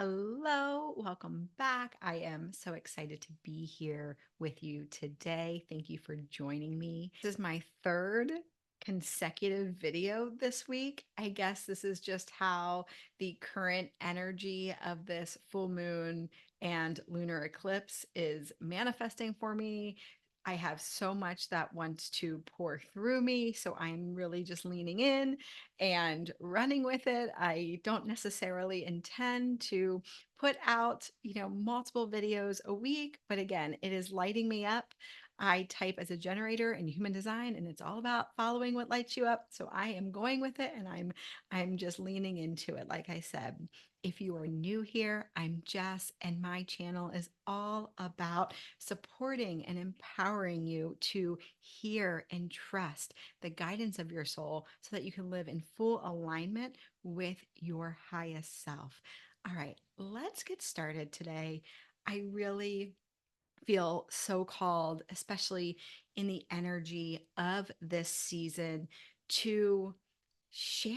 Hello, welcome back. I am so excited to be here with you today. Thank you for joining me. This is my third consecutive video this week. I guess this is just how the current energy of this full moon and lunar eclipse is manifesting for me. I have so much that wants to pour through me, so I'm really just leaning in and running with it. I don't necessarily intend to put out, multiple videos a week, but again, it is lighting me up. I type as a generator in human design and it's all about following what lights you up. So I am going with it and I'm just leaning into it. Like I said, if you are new here, I'm Jess and my channel is all about supporting and empowering you to hear and trust the guidance of your soul so that you can live in full alignment with your highest self. All right, let's get started today. I really feel so called, especially in the energy of this season, to share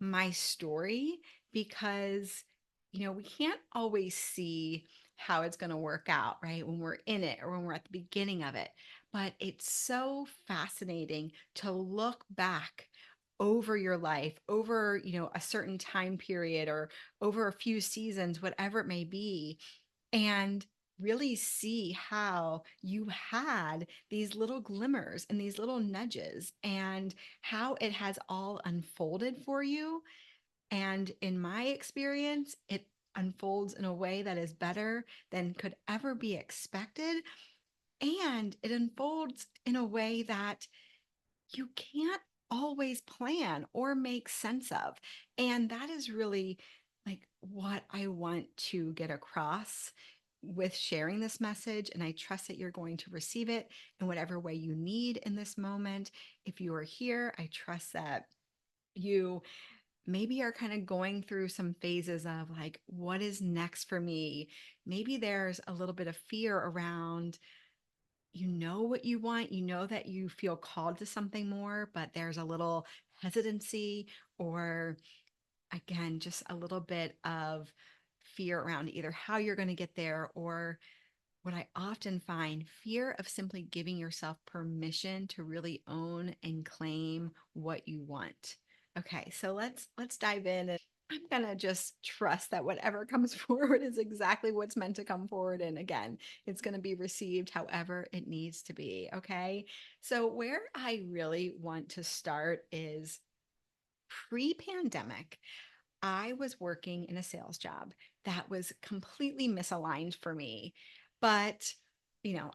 my story because, we can't always see how it's going to work out, right? When we're in it or when we're at the beginning of it. But it's so fascinating to look back over your life, over, a certain time period or over a few seasons, whatever it may be, and really see how you had these little glimmers and these little nudges and how it has all unfolded for you. And in my experience, it unfolds in a way that is better than could ever be expected. And it unfolds in a way that you can't always plan or make sense of. And that is really like what I want to get across with sharing this message. And I trust that you're going to receive it in whatever way you need in this moment. If you are here, I trust that you maybe are kind of going through some phases of like, what is next for me? Maybe there's a little bit of fear around, you know what you want, you know that you feel called to something more, but there's a little hesitancy or again, just a little bit of fear around either how you're going to get there or what I often find fear of simply giving yourself permission to really own and claim what you want. Okay, so let's dive in and I'm going to just trust that whatever comes forward is exactly what's meant to come forward and again, it's going to be received however it needs to be, okay? So where I really want to start is pre-pandemic. I was working in a sales job that was completely misaligned for me. But,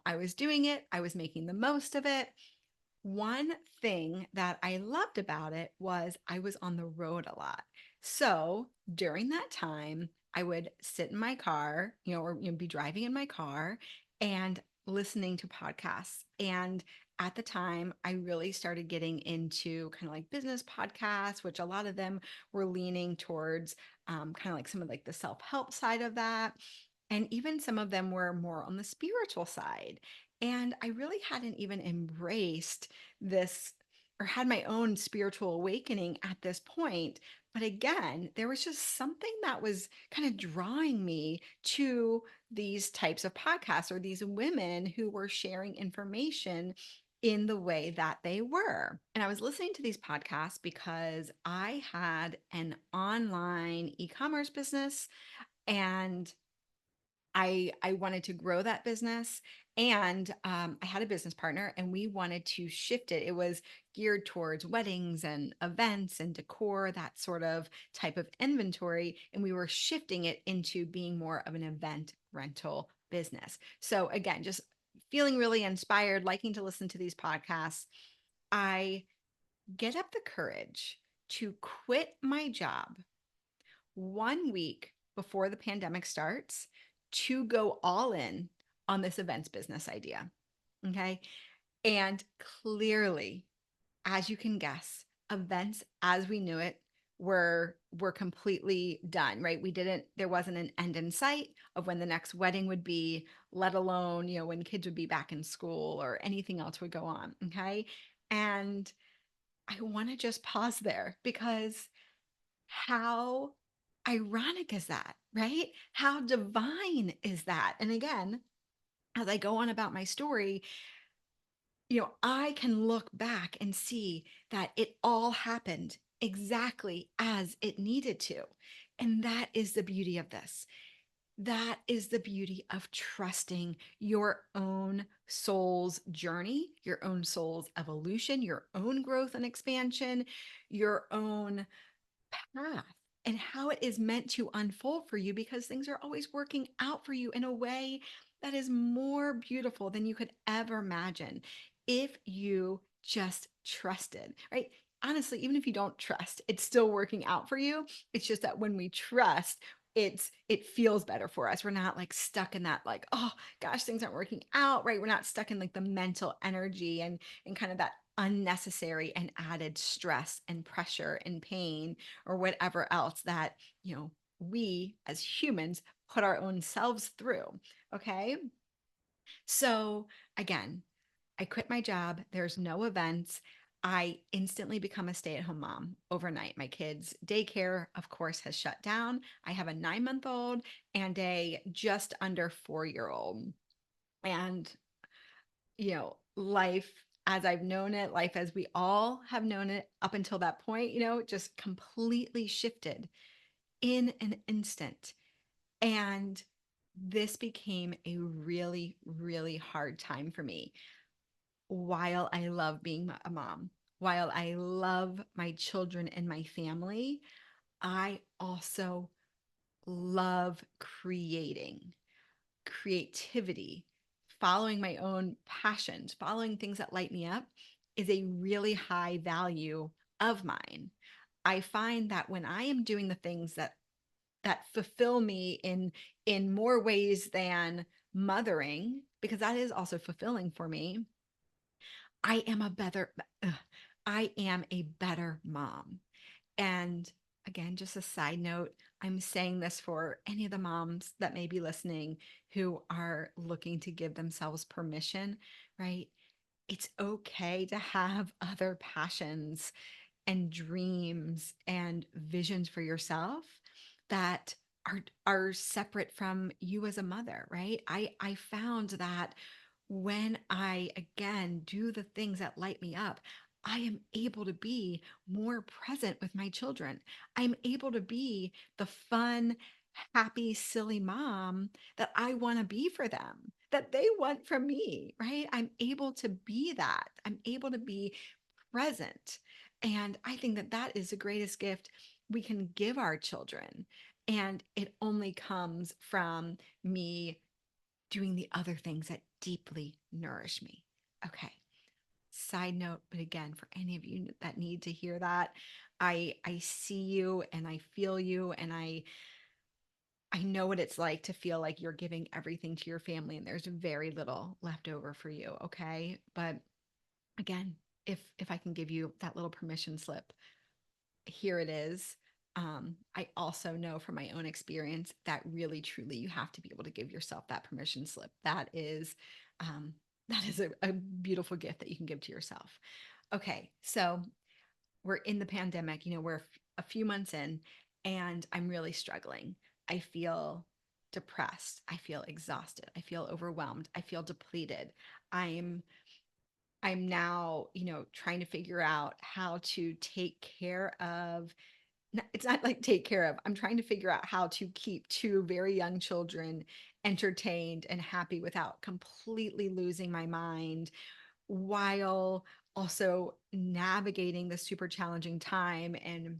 I was doing it, I was making the most of it. One thing that I loved about it was I was on the road a lot. So during that time, I would sit in my car, or be driving in my car and listening to podcasts. And at the time, I really started getting into kind of like business podcasts, which a lot of them were leaning towards kind of like some of like the self-help side of that. And even some of them were more on the spiritual side. And I really hadn't even embraced this or had my own spiritual awakening at this point. But again, there was just something that was kind of drawing me to these types of podcasts or these women who were sharing information in the way that they were. And I was listening to these podcasts because I had an online e-commerce business and I wanted to grow that business and I had a business partner and we wanted to shift it. It was geared towards weddings and events and decor, that sort of type of inventory. And we were shifting it into being more of an event rental business. So again, just feeling really inspired, liking to listen to these podcasts. I get up the courage to quit my job 1 week before the pandemic starts to go all in on this events business idea. Okay. And clearly, as you can guess, events as we knew it were completely done, right? There wasn't an end in sight of when the next wedding would be, let alone, when kids would be back in school or anything else would go on. Okay. And I want to just pause there because how ironic is that, right? How divine is that? And again, as I go on about my story, I can look back and see that it all happened exactly as it needed to. And that is the beauty of this. That is the beauty of trusting your own soul's journey, your own soul's evolution, your own growth and expansion, your own path and how it is meant to unfold for you because things are always working out for you in a way that is more beautiful than you could ever imagine if you just trusted, right? Honestly, even if you don't trust, it's still working out for you. It's just that when we trust, it feels better for us. We're not like stuck in that like, oh gosh, things aren't working out, right? We're not stuck in like the mental energy and kind of that unnecessary and added stress and pressure and pain or whatever else that, we as humans put our own selves through. Okay. So again, I quit my job. There's no events. I instantly become a stay at home mom overnight. My kids' daycare, of course, has shut down. I have a 9-month old and a just under 4-year old. And, life as I've known it, life as we all have known it up until that point, just completely shifted in an instant. And this became a really, really hard time for me. While I love being a mom, while I love my children and my family, I also love creativity, following my own passions, following things that light me up is a really high value of mine. I find that when I am doing the things that fulfill me in more ways than mothering, because that is also fulfilling for me, I am a better I am a better mom. And again, just a side note, I'm saying this for any of the moms that may be listening who are looking to give themselves permission, right? It's okay to have other passions and dreams and visions for yourself that are separate from you as a mother, right? I found that when I again do the things that light me up, I am able to be more present with my children. I'm able to be the fun, happy, silly mom that I want to be for them, that they want from me, right? I'm able to be that. I'm able to be present. And I think that that is the greatest gift we can give our children. And it only comes from me doing the other things that deeply nourish me. Okay. Side note, but again, for any of you that need to hear that, I see you and I feel you and I know what it's like to feel like you're giving everything to your family and there's very little left over for you, okay? But again, if I can give you that little permission slip, here it is. I also know from my own experience that really truly you have to be able to give yourself that permission slip. Um, that is a beautiful gift that you can give to yourself. Okay, so we're in the pandemic. We're a few months in, and I'm really struggling. I feel depressed. I feel exhausted. I feel overwhelmed. I feel depleted. I'm I'm now, trying to figure out how to take care of it's not like take care of. I'm trying to figure out how to keep two very young children entertained and happy without completely losing my mind while also navigating the super challenging time and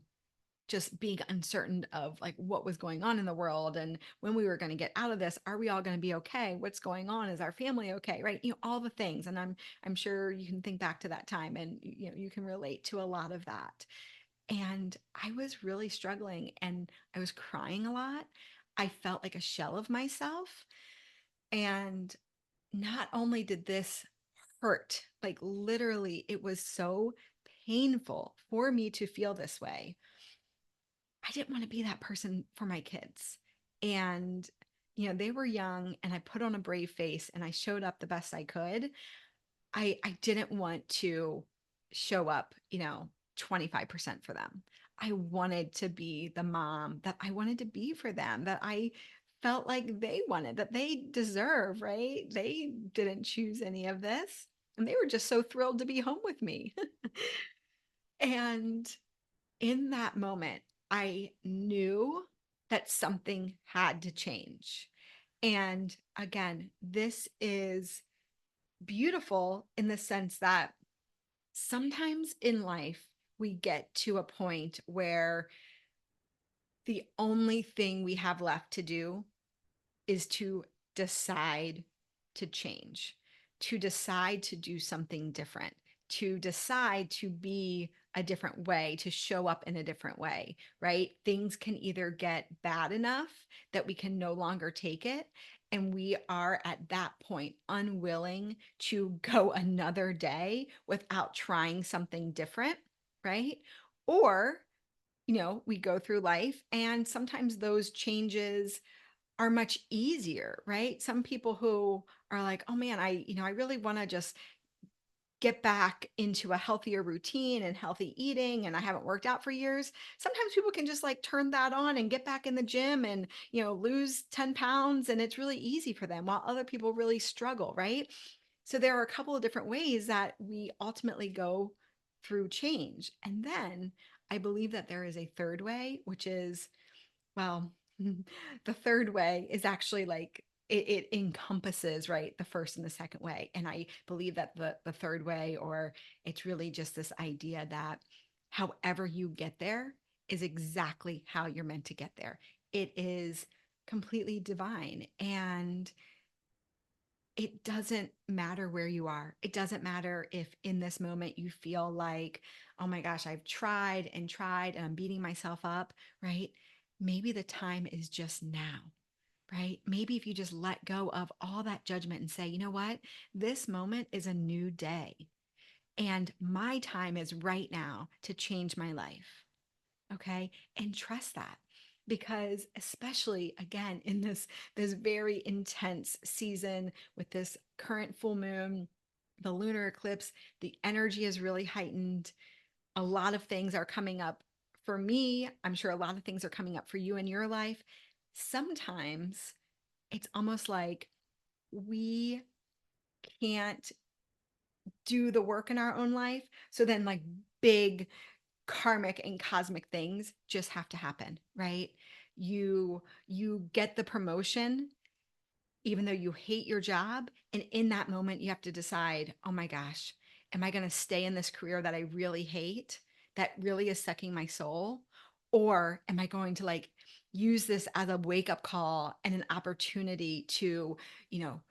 just being uncertain of like what was going on in the world and when we were going to get out of this. Are we all going to be okay? What's going on? Is our family okay? Right? All the things. And I'm sure you can think back to that time and you can relate to a lot of that. And I was really struggling and I was crying a lot. I felt like a shell of myself. And not only did this hurt, like literally, it was so painful for me to feel this way. I didn't want to be that person for my kids. And, they were young and I put on a brave face and I showed up the best I could. I didn't want to show up, 25% for them. I wanted to be the mom that I wanted to be for them, that I felt like they wanted, that they deserve, right? They didn't choose any of this. And they were just so thrilled to be home with me. And in that moment, I knew that something had to change. And again, this is beautiful in the sense that sometimes in life, we get to a point where the only thing we have left to do is to decide to change, to decide to do something different, to decide to be a different way, to show up in a different way, right? Things can either get bad enough that we can no longer take it. And we are at that point unwilling to go another day without trying something different, right? Or, we go through life and sometimes those changes are much easier, right? Some people who are like, oh man, I really want to just get back into a healthier routine and healthy eating and I haven't worked out for years. Sometimes people can just like turn that on and get back in the gym and, lose 10 pounds and it's really easy for them while other people really struggle, right? So there are a couple of different ways that we ultimately go through change. And then I believe that there is a third way, which is, well, the third way is actually like it encompasses, right, the first and the second way. And I believe that the third way, or it's really just this idea that however you get there is exactly how you're meant to get there. It is completely divine. And it doesn't matter where you are. It doesn't matter if in this moment you feel like, oh my gosh, I've tried and I'm beating myself up, right? Maybe the time is just now, right? Maybe if you just let go of all that judgment and say, you know what? This moment is a new day. And my time is right now to change my life. Okay. And trust that, because especially again in this very intense season with this current full moon, the lunar eclipse, the energy is really heightened. A lot of things are coming up for me. I'm sure a lot of things are coming up for you in your life. Sometimes it's almost like we can't do the work in our own life. So then, like, big karmic and cosmic things just have to happen, right? You get the promotion even though you hate your job. And in that moment, you have to decide, oh my gosh, am I going to stay in this career that I really hate, that really is sucking my soul? Or am I going to like use this as a wake up call and an opportunity to, you know,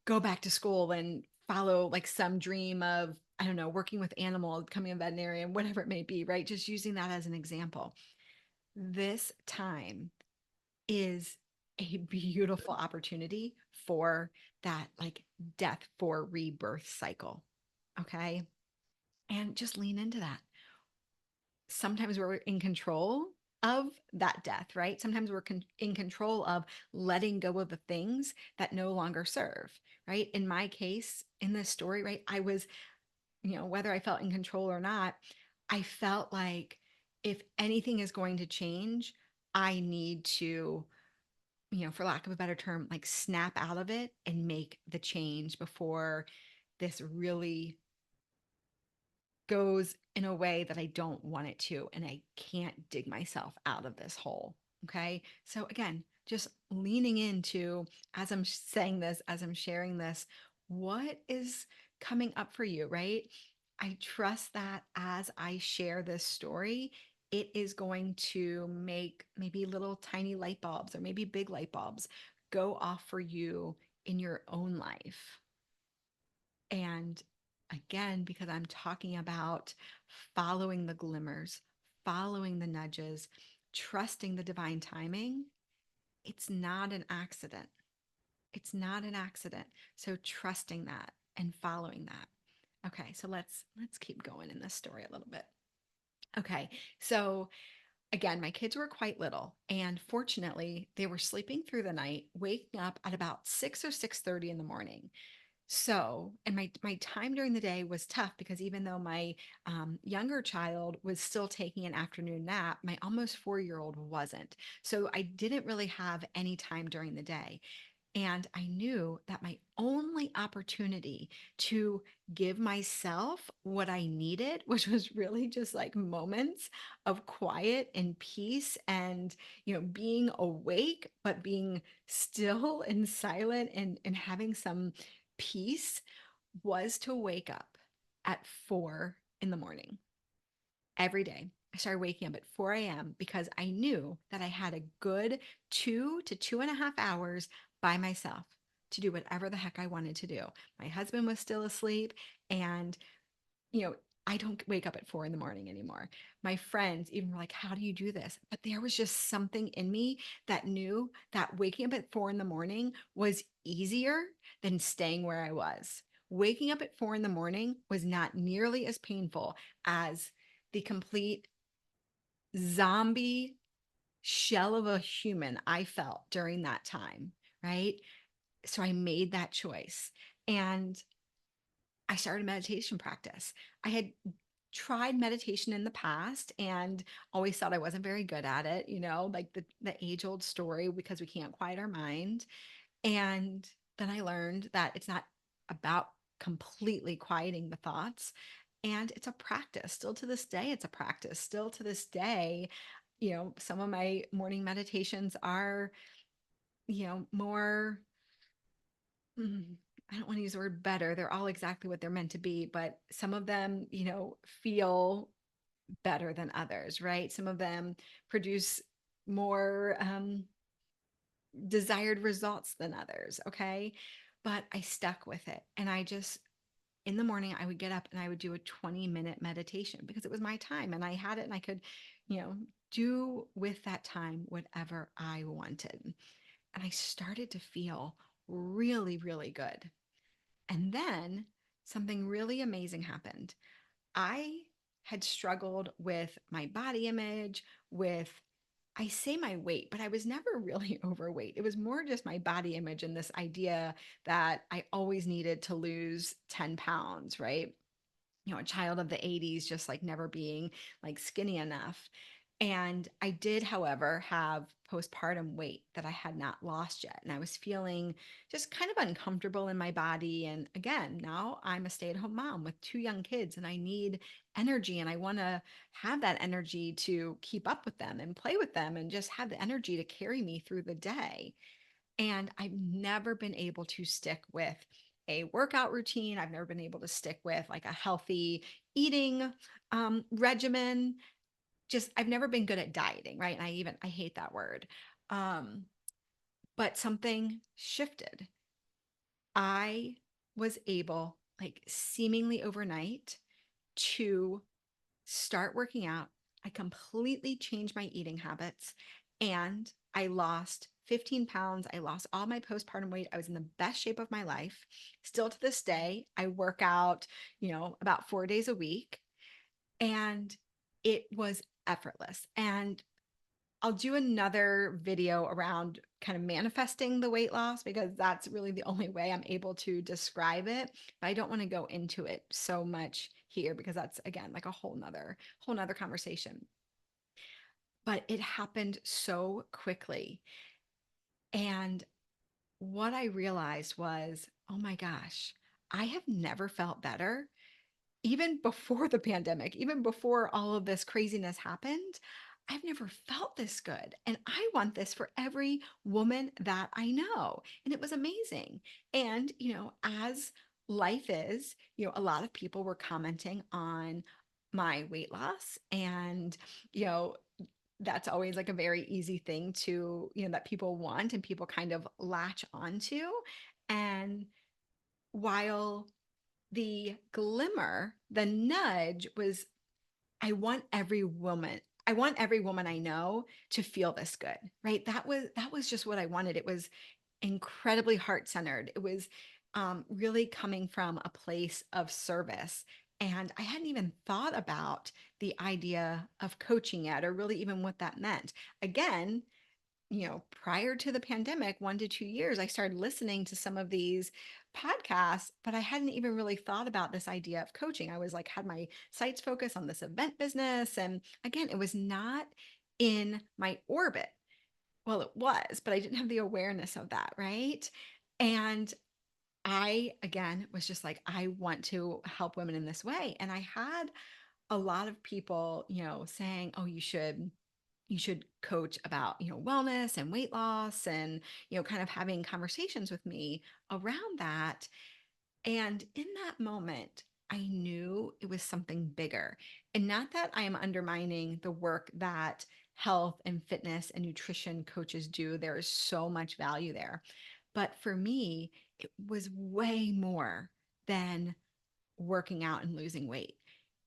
go back to school and follow like some dream of, I don't know, working with animals, becoming a veterinarian, whatever it may be, right? Just using that as an example. This time is a beautiful opportunity for that like death for rebirth cycle. Okay. And just lean into that. Sometimes we're in control of that death, right? Sometimes we're in control of letting go of the things that no longer serve, right? In my case, in this story, right, I was, whether I felt in control or not, I felt like if anything is going to change, I need to, for lack of a better term, like snap out of it and make the change before this really goes in a way that I don't want it to. And I can't dig myself out of this hole. Okay. So again, just leaning into, as I'm saying this, as I'm sharing this, what is coming up for you, right? I trust that as I share this story, it is going to make maybe little tiny light bulbs or maybe big light bulbs go off for you in your own life. And again, because I'm talking about following the glimmers, following the nudges, trusting the divine timing, it's not an accident. It's not an accident. So trusting that and following that. Okay, so let's keep going in this story a little bit. Okay, so again, my kids were quite little, and fortunately, they were sleeping through the night, waking up at about 6 or 6:30 in the morning. And my time during the day was tough because even though my younger child was still taking an afternoon nap, my almost 4 year old wasn't. So I didn't really have any time during the day. And I knew that my only opportunity to give myself what I needed, which was really just like moments of quiet and peace and, being awake, but being still and silent and having some peace, was to wake up at 4 in the morning every day. I started waking up at 4 a.m. because I knew that I had a good 2 to 2.5 hours by myself to do whatever the heck I wanted to do. My husband was still asleep, and you know, I don't wake up at 4 in the morning anymore. My friends even were like, how do you do this? But there was just something in me that knew that waking up at 4 in the morning was easier than staying where I was. Waking up at 4 in the morning was not nearly as painful as the complete zombie shell of a human I felt during that time, right? So I made that choice. And I started meditation practice. I had tried meditation in the past and always thought I wasn't very good at it, like the age old story, because we can't quiet our mind. And then I learned that it's not about completely quieting the thoughts. And it's a practice. Still to this day, it's a practice. Still to this day, some of my morning meditations are, more, mm, I don't want to use the word better. They're all exactly what they're meant to be, but some of them, feel better than others, right? Some of them produce more desired results than others. Okay. But I stuck with it. And in the morning, I would get up and I would do a 20-minute meditation because it was my time and I had it and I could, you know, do with that time whatever I wanted. And I started to feel really, really good. And then something really amazing happened. I had struggled with my body image, with, I say my weight, but I was never really overweight. It was more just my body image and this idea that I always needed to lose 10 pounds, right? A child of the 80s, just like never being like skinny enough. And I did, however, have postpartum weight that I had not lost yet. And I was feeling just kind of uncomfortable in my body. And again, now I'm a stay at home mom with two young kids and I need energy and I want to have that energy to keep up with them and play with them and just have the energy to carry me through the day. And I've never been able to stick with a workout routine. I've never been able to stick with like a healthy eating regimen. Just, I've never been good at dieting, right? And I hate that word. Um, but something shifted. I was able, like seemingly overnight, to start working out. I completely changed my eating habits and I lost 15 pounds. I lost all my postpartum weight. I was in the best shape of my life. Still to this day, I work out, about 4 days a week and it was effortless. And I'll do another video around kind of manifesting the weight loss because that's really the only way I'm able to describe it. But I don't want to go into it so much here because that's again like a whole nother conversation. But it happened so quickly. And what I realized was, oh my gosh, I have never felt better even before the pandemic, even before all of this craziness happened, I've never felt this good. And I want this for every woman that I know. And it was amazing. And, as life is, a lot of people were commenting on my weight loss. And, you know, that's always like a very easy thing to, that people want and people kind of latch onto. And while the glimmer, the nudge was, I want every woman I know to feel this good, right? That was just what I wanted. It was incredibly heart-centered. It was really coming from a place of service. And I hadn't even thought about the idea of coaching yet, or really even what that meant. Again, prior to the pandemic, 1 to 2 years, I started listening to some of these podcasts, but I hadn't even really thought about this idea of coaching. I was like, had my sights focused on this event business. And again, it was not in my orbit. Well, it was, but I didn't have the awareness of that. Right. And I, again, was just like, I want to help women in this way. And I had a lot of people, saying, oh, you should coach about, wellness and weight loss and, kind of having conversations with me around that. And in that moment, I knew it was something bigger. And not that I am undermining the work that health and fitness and nutrition coaches do. There is so much value there. But for me, it was way more than working out and losing weight.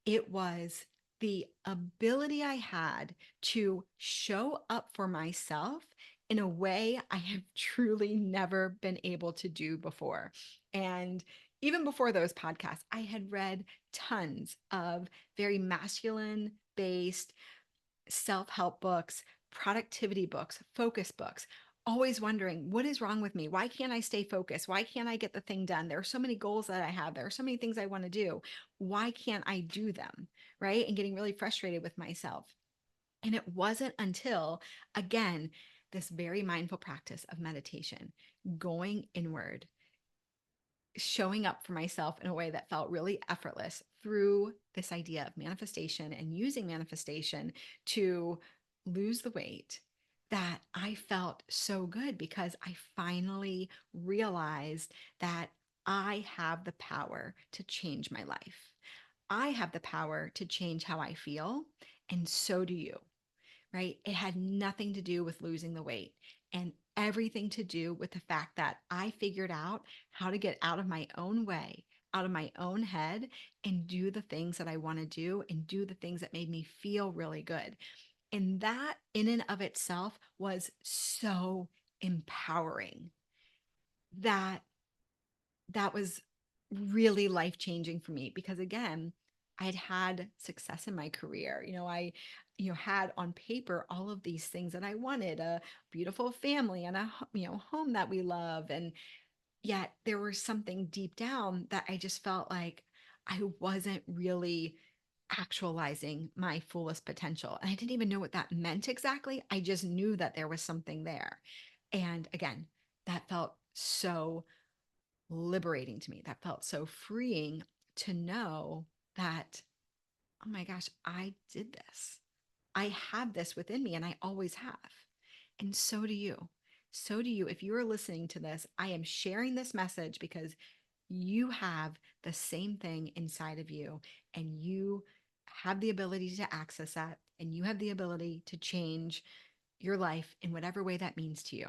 It was the ability I had to show up for myself in a way I have truly never been able to do before. And even before those podcasts, I had read tons of very masculine based self-help books, productivity books, focus books, always wondering what is wrong with me? Why can't I stay focused? Why can't I get the thing done? There are so many goals that I have. There are so many things I want to do. Why can't I do them? Right? And getting really frustrated with myself. And it wasn't until, again, this very mindful practice of meditation, going inward, showing up for myself in a way that felt really effortless through this idea of manifestation and using manifestation to lose the weight, that I felt so good because I finally realized that I have the power to change my life. I have the power to change how I feel, and so do you, right? It had nothing to do with losing the weight and everything to do with the fact that I figured out how to get out of my own way, out of my own head, and do the things that I want to do and do the things that made me feel really good. And that in and of itself was so empowering that that was really life changing for me because again, I'd had success in my career. I had on paper all of these things that I wanted, a beautiful family and a home that we love, and yet there was something deep down that I just felt like I wasn't really actualizing my fullest potential. And I didn't even know what that meant exactly. I just knew that there was something there. And again, that felt so liberating to me. That felt so freeing to know that, oh my gosh, I did this. I have this within me and I always have. And so do you. So do you. If you are listening to this, I am sharing this message because you have the same thing inside of you and you have the ability to access that and you have the ability to change your life in whatever way that means to you.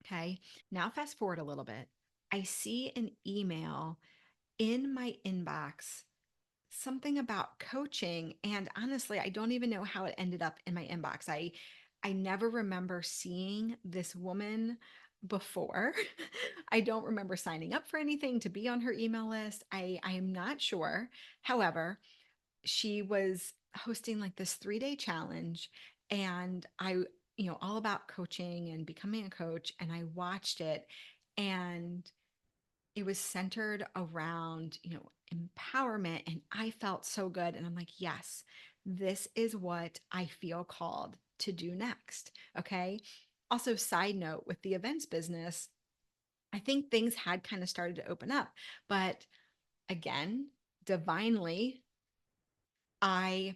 Okay. Now, fast forward a little bit. I see an email in my inbox, something about coaching. And honestly, I don't even know how it ended up in my inbox. I never remember seeing this woman before. I don't remember signing up for anything to be on her email list. I am not sure. However, she was hosting like this 3-day challenge and all about coaching and becoming a coach. And I watched it and it was centered around, empowerment. And I felt so good. And I'm like, yes, this is what I feel called to do next. Okay. Also, side note with the events business, I think things had kind of started to open up. But again, divinely, I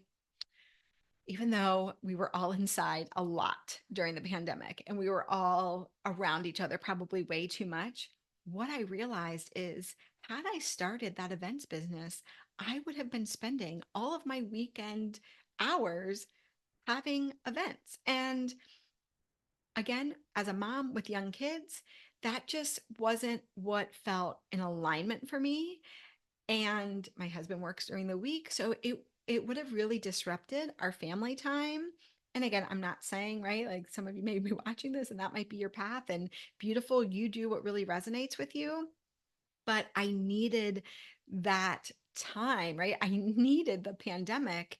even though we were all inside a lot during the pandemic and we were all around each other probably way too much, what I realized is had I started that events business, I would have been spending all of my weekend hours having events. And again, as a mom with young kids, that just wasn't what felt in alignment for me, and my husband works during the week, so it would have really disrupted our family time. And again, I'm not saying, right, like some of you may be watching this and that might be your path, and beautiful, you do what really resonates with you, but I needed that time, right? I needed the pandemic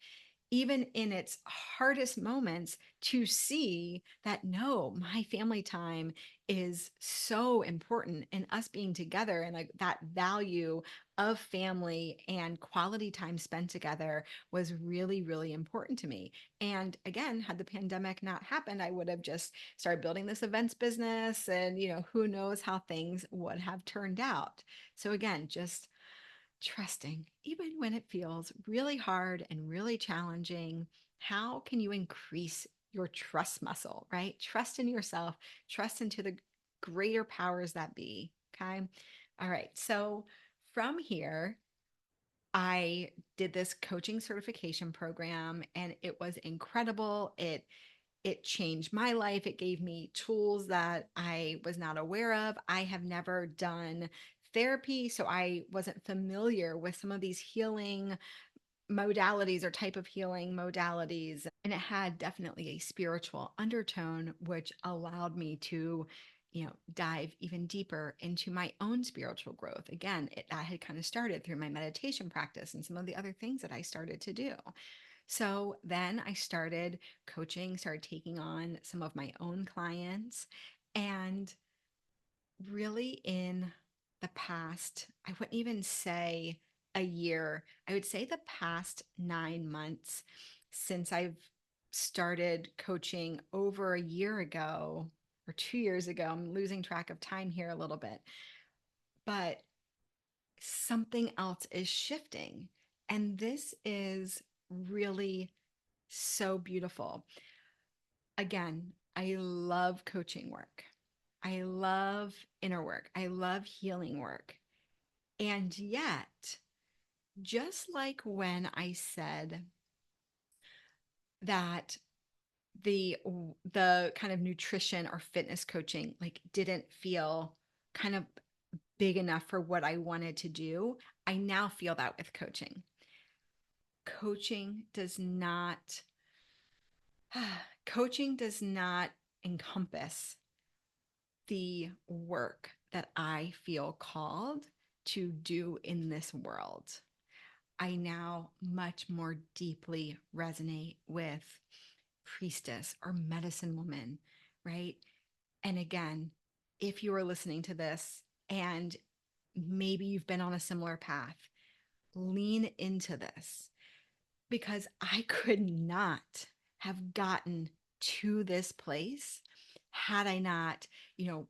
even in its hardest moments, to see that no, my family time is so important, and us being together, and like that value of family and quality time spent together was really, really important to me. And again, had the pandemic not happened, I would have just started building this events business, and who knows how things would have turned out. So again, just trusting, even when it feels really hard and really challenging. How can you increase your trust muscle, right? Trust in yourself, trust into the greater powers that be. Okay. All right. So from here, I did this coaching certification program, and it was incredible. It changed my life. It gave me tools that I was not aware of. I have never done therapy, so I wasn't familiar with some of these healing modalities or type of healing modalities. And it had definitely a spiritual undertone, which allowed me to, dive even deeper into my own spiritual growth. Again, I had kind of started through my meditation practice and some of the other things that I started to do. So then I started coaching, started taking on some of my own clients. And really, in the past, I wouldn't even say a year, I would say the past 9 months since I've started coaching over a year ago or 2 years ago. I'm losing track of time here a little bit, but something else is shifting. And this is really so beautiful. Again, I love coaching work. I love inner work. I love healing work. And yet, just like when I said that the kind of nutrition or fitness coaching like didn't feel kind of big enough for what I wanted to do, I now feel that with coaching. Coaching does not coaching does not encompass the work that I feel called to do in this world. I now much more deeply resonate with priestess or medicine woman, right? And again, if you are listening to this and maybe you've been on a similar path, lean into this, because I could not have gotten to this place had I not, you know,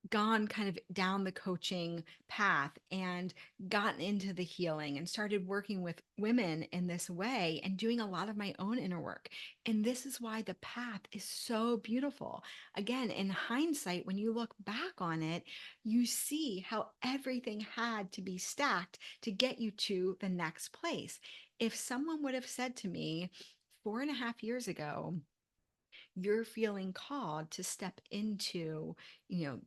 gone kind of down the coaching path and gotten into the healing and started working with women in this way and doing a lot of my own inner work. And this is why the path is so beautiful. Again, in hindsight, when you look back on it, you see how everything had to be stacked to get you to the next place. If someone would have said to me 4.5 years ago, you're feeling called to step into,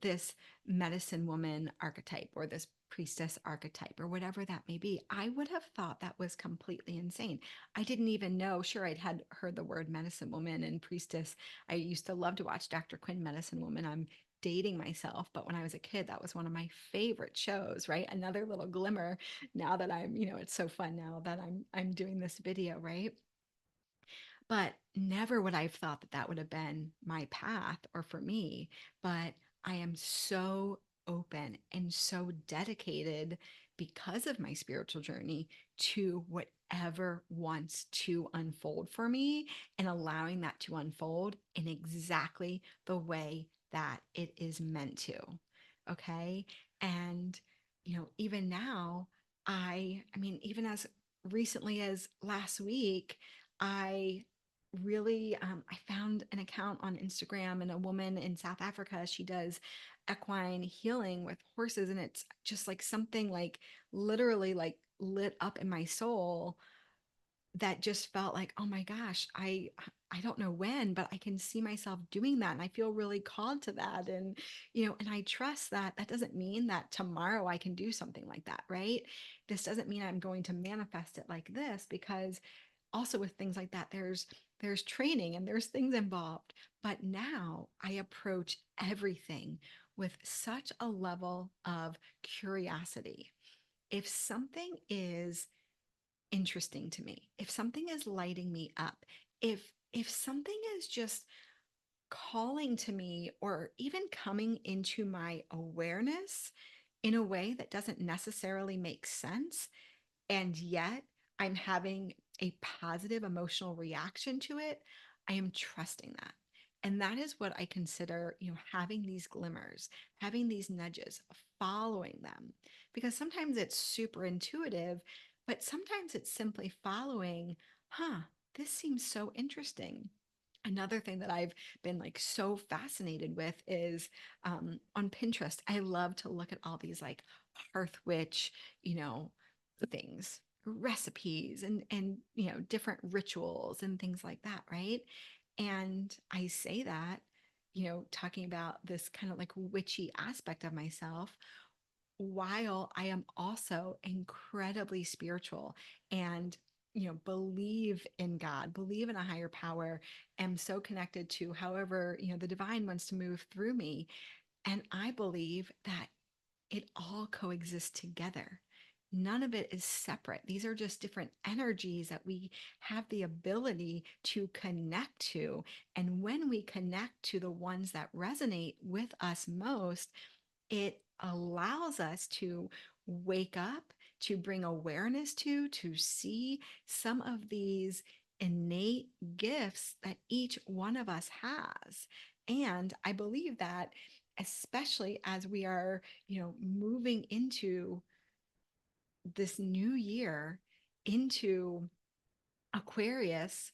this medicine woman archetype or this priestess archetype or whatever that may be, I would have thought that was completely insane. I didn't even know. Sure, I'd had heard the word medicine woman and priestess. I used to love to watch Dr. Quinn, Medicine Woman. I'm dating myself, but when I was a kid, that was one of my favorite shows, right? Another little glimmer now that I'm, it's so fun now that I'm doing this video, right? But never would I have thought that that would have been my path or for me. But I am so open and so dedicated because of my spiritual journey to whatever wants to unfold for me, and allowing that to unfold in exactly the way that it is meant to. Okay. And, even now, I mean, even as recently as last week, I really I found an account on Instagram, and a woman in South Africa, she does equine healing with horses, and it's just like something like literally like lit up in my soul, that just felt like, oh my gosh, I don't know when, but I can see myself doing that, and I feel really called to that. And and I trust that that doesn't mean that tomorrow I can do something like that, right? This doesn't mean I'm going to manifest it like this, because also with things like that, there's training and there's things involved. But now I approach everything with such a level of curiosity. If something is interesting to me, if something is lighting me up, if something is just calling to me or even coming into my awareness in a way that doesn't necessarily make sense, and yet I'm having a positive emotional reaction to it, I am trusting that. And that is what I consider, having these glimmers, having these nudges, following them. Because sometimes it's super intuitive, but sometimes it's simply following, huh, this seems so interesting. Another thing that I've been like so fascinated with is on Pinterest. I love to look at all these like hearth witch, you know, things, recipes, and different rituals and things like that, right? And I say that, talking about this kind of like witchy aspect of myself while I am also incredibly spiritual and believe in God, believe in a higher power, am so connected to however, the divine wants to move through me. And I believe that it all coexists together. None of it is separate. These are just different energies that we have the ability to connect to. And when we connect to the ones that resonate with us most, it allows us to wake up, to bring awareness to see some of these innate gifts that each one of us has. And I believe that, especially as we are, moving into this new year, into Aquarius,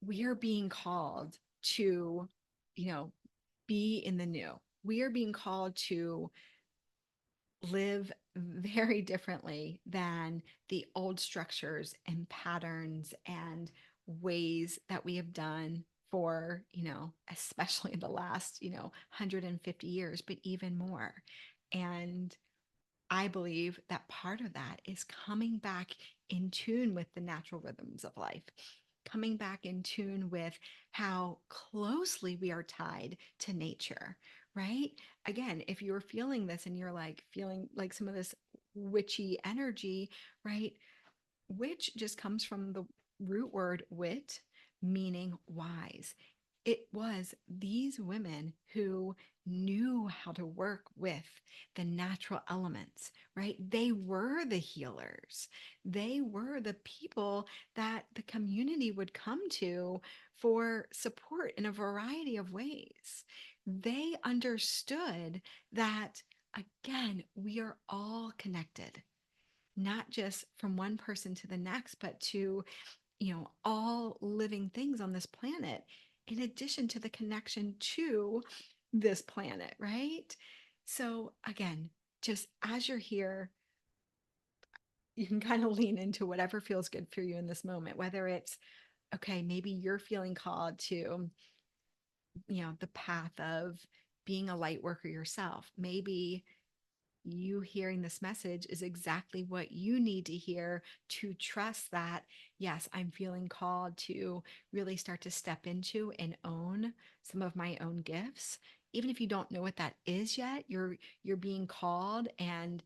we are being called to, you know, be in the new. We are being called to live very differently than the old structures and patterns and ways that we have done for, especially the last, 150 years, but even more. And I believe that part of that is coming back in tune with the natural rhythms of life, coming back in tune with how closely we are tied to nature, right? Again, if you're feeling this and you're like feeling like some of this witchy energy, right? Which just comes from the root word wit, meaning wise. It was these women who knew how to work with the natural elements, right? They were the healers. They were the people that the community would come to for support in a variety of ways. They understood that, again, we are all connected, not just from one person to the next, but to, all living things on this planet, in addition to the connection to this planet, right? So, again, just as you're here, you can kind of lean into whatever feels good for you in this moment, whether it's, okay, maybe you're feeling called to, the path of being a light worker yourself. Maybe you hearing this message is exactly what you need to hear to trust that, yes, I'm feeling called to really start to step into and own some of my own gifts. Even if you don't know what that is yet, you're being called, and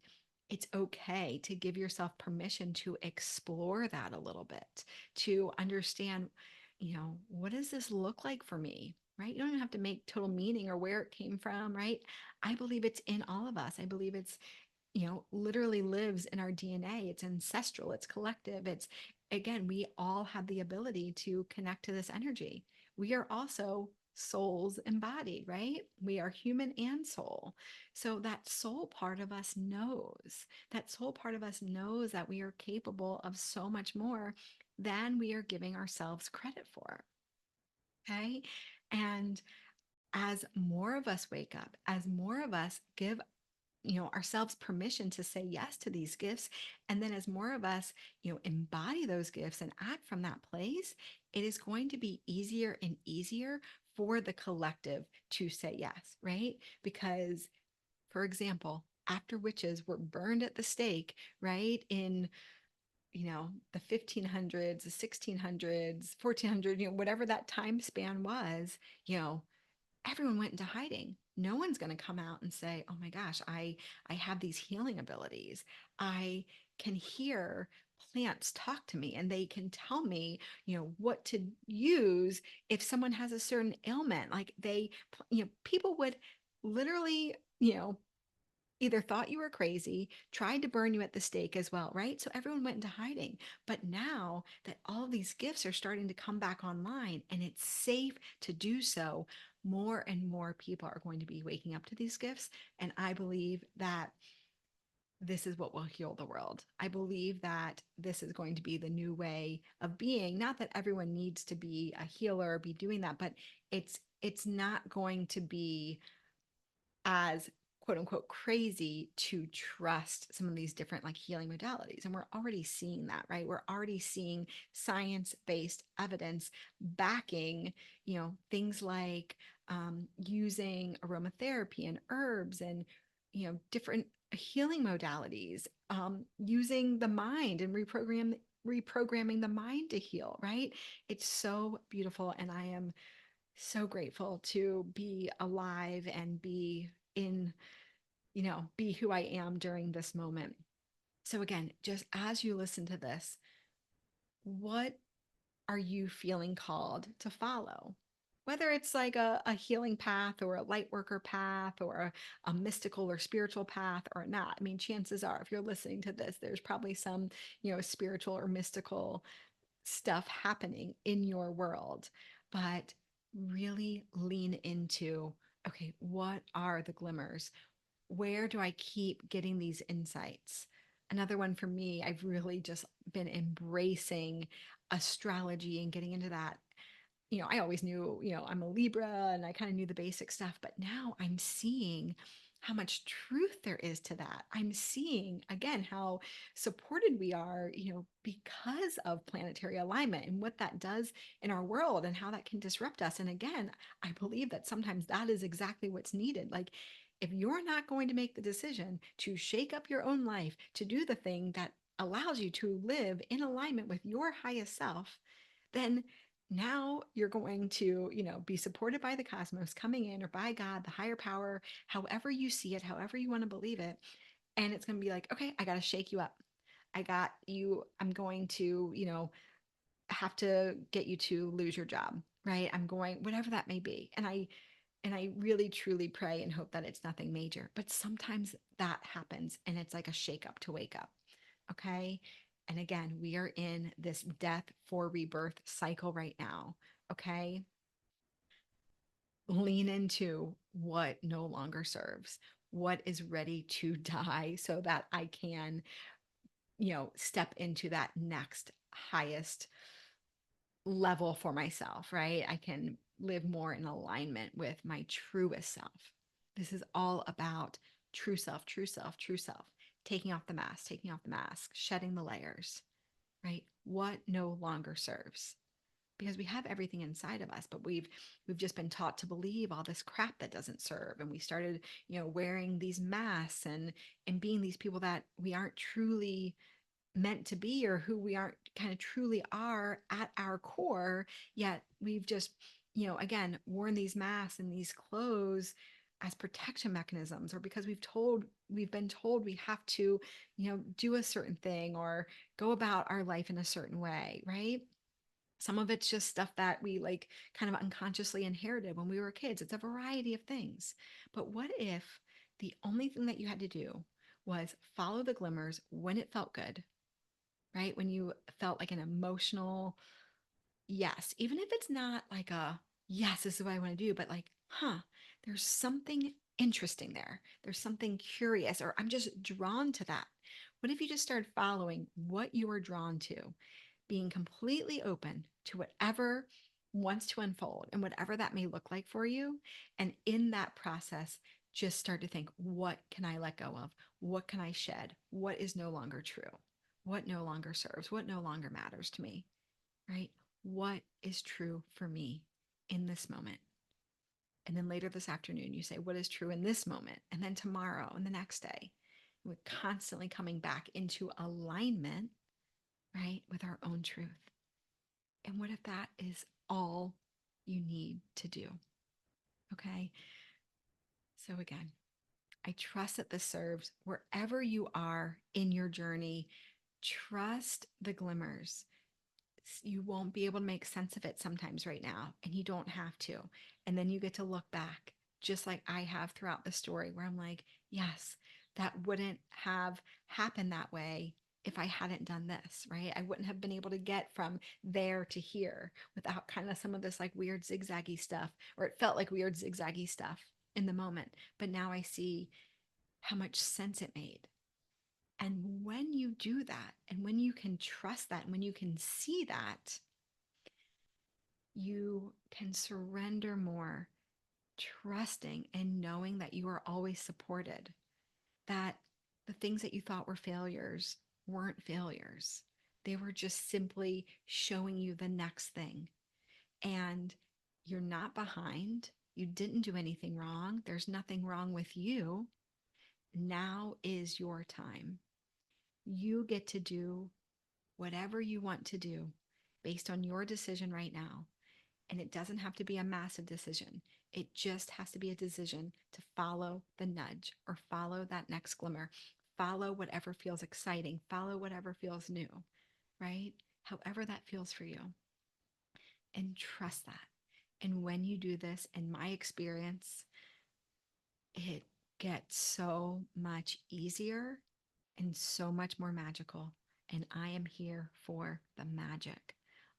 it's okay to give yourself permission to explore that a little bit, to understand, what does this look like for me? Right? You don't even have to make total meaning or where it came from, right? I believe it's in all of us. I believe it's, literally lives in our DNA. It's ancestral, it's collective. It's, again, we all have the ability to connect to this energy. We are also souls embodied, right? We are human and soul. So that soul part of us knows, that we are capable of so much more than we are giving ourselves credit for. Okay. And as more of us wake up, as more of us give, ourselves permission to say yes to these gifts, and then as more of us, embody those gifts and act from that place, it is going to be easier and easier for the collective to say yes, right? Because, for example, after witches were burned at the stake, right, in, the 1500s, the 1600s, 1400, whatever that time span was, everyone went into hiding. No one's going to come out and say, "Oh my gosh, I have these healing abilities. I can hear plants talk to me and they can tell me, what to use if someone has a certain ailment. Like people would literally, either thought you were crazy, tried to burn you at the stake as well, right? So everyone went into hiding. But now that all these gifts are starting to come back online and it's safe to do so, more and more people are going to be waking up to these gifts. And I believe that this is what will heal the world. I believe that this is going to be the new way of being. Not that everyone needs to be a healer or be doing that, but it's not going to be as quote unquote crazy to trust some of these different like healing modalities. And we're already seeing that, right? We're already seeing science-based evidence backing, things like using aromatherapy and herbs and, different healing modalities, using the mind and reprogramming the mind to heal, right? It's so beautiful. And I am so grateful to be alive and be in, be who I am during this moment. So, again, just as you listen to this, what are you feeling called to follow? Whether it's like a healing path or a light worker path or a mystical or spiritual path or not. I mean, chances are, if you're listening to this, there's probably some, spiritual or mystical stuff happening in your world, but really lean into, okay, what are the glimmers? Where do I keep getting these insights? Another one for me, I've really just been embracing astrology and getting into that. I always knew, I'm a Libra and I kind of knew the basic stuff, but now I'm seeing how much truth there is to that. I'm seeing again how supported we are, because of planetary alignment and what that does in our world and how that can disrupt us. And again, I believe that sometimes that is exactly what's needed. Like, if you're not going to make the decision to shake up your own life, to do the thing that allows you to live in alignment with your highest self, then now you're going to, be supported by the cosmos coming in or by God, the higher power, however you see it, however you want to believe it. And it's going to be like, okay, I got to shake you up. I got you. I'm going to, have to get you to lose your job, right? I'm going, whatever that may be. And I really truly pray and hope that it's nothing major. But sometimes that happens and it's like a shake up to wake up. Okay. And again, we are in this death for rebirth cycle right now. Okay. Lean into what no longer serves, what is ready to die so that I can, step into that next highest level for myself, right? I can live more in alignment with my truest self. This is all about true self, true self, true self, taking off the mask, shedding the layers, right? What no longer serves. Because we have everything inside of us, but we've just been taught to believe all this crap that doesn't serve. And we started, wearing these masks and being these people that we aren't truly meant to be or who we aren't kind of truly are at our core. Yet we've just, again, worn these masks and these clothes as protection mechanisms, or because we've been told we have to, do a certain thing or go about our life in a certain way, right? Some of it's just stuff that we like kind of unconsciously inherited when we were kids. It's a variety of things. But what if the only thing that you had to do was follow the glimmers when it felt good, right? When you felt like an emotional yes, even if it's not like a yes, this is what I want to do, but like, there's something interesting there. There's something curious, or I'm just drawn to that. What if you just started following what you are drawn to, being completely open to whatever wants to unfold and whatever that may look like for you? And in that process, just start to think, what can I let go of? What can I shed? What is no longer true? What no longer serves? What no longer matters to me, right? What is true for me in this moment? And then later this afternoon, you say, what is true in this moment? And then tomorrow and the next day. We're constantly coming back into alignment, right, with our own truth. And what if that is all you need to do? Okay. So, again, I trust that this serves wherever you are in your journey. Trust the glimmers. You won't be able to make sense of it sometimes right now, and you don't have to. And then you get to look back, just like I have throughout the story, where I'm like, yes, that wouldn't have happened that way if I hadn't done this, right? I wouldn't have been able to get from there to here without kind of some of this like weird zigzaggy stuff, or it felt like weird zigzaggy stuff in the moment. But now I see how much sense it made. And when you do that, and when you can trust that, and when you can see that, you can surrender more, trusting and knowing that you are always supported, that the things that you thought were failures weren't failures. They were just simply showing you the next thing. And you're not behind. You didn't do anything wrong. There's nothing wrong with you. Now is your time. You get to do whatever you want to do based on your decision right now. And it doesn't have to be a massive decision. It just has to be a decision to follow the nudge or follow that next glimmer, follow whatever feels exciting, follow whatever feels new, right? However that feels for you. And trust that. And when you do this, in my experience, it gets so much easier and so much more magical. And I am here for the magic.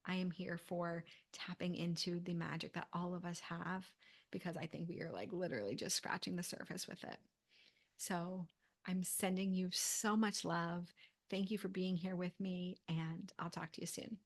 I am here for tapping into the magic that all of us have, because I think we are like literally just scratching the surface with it. So I'm sending you so much love. Thank you for being here with me, and I'll talk to you soon.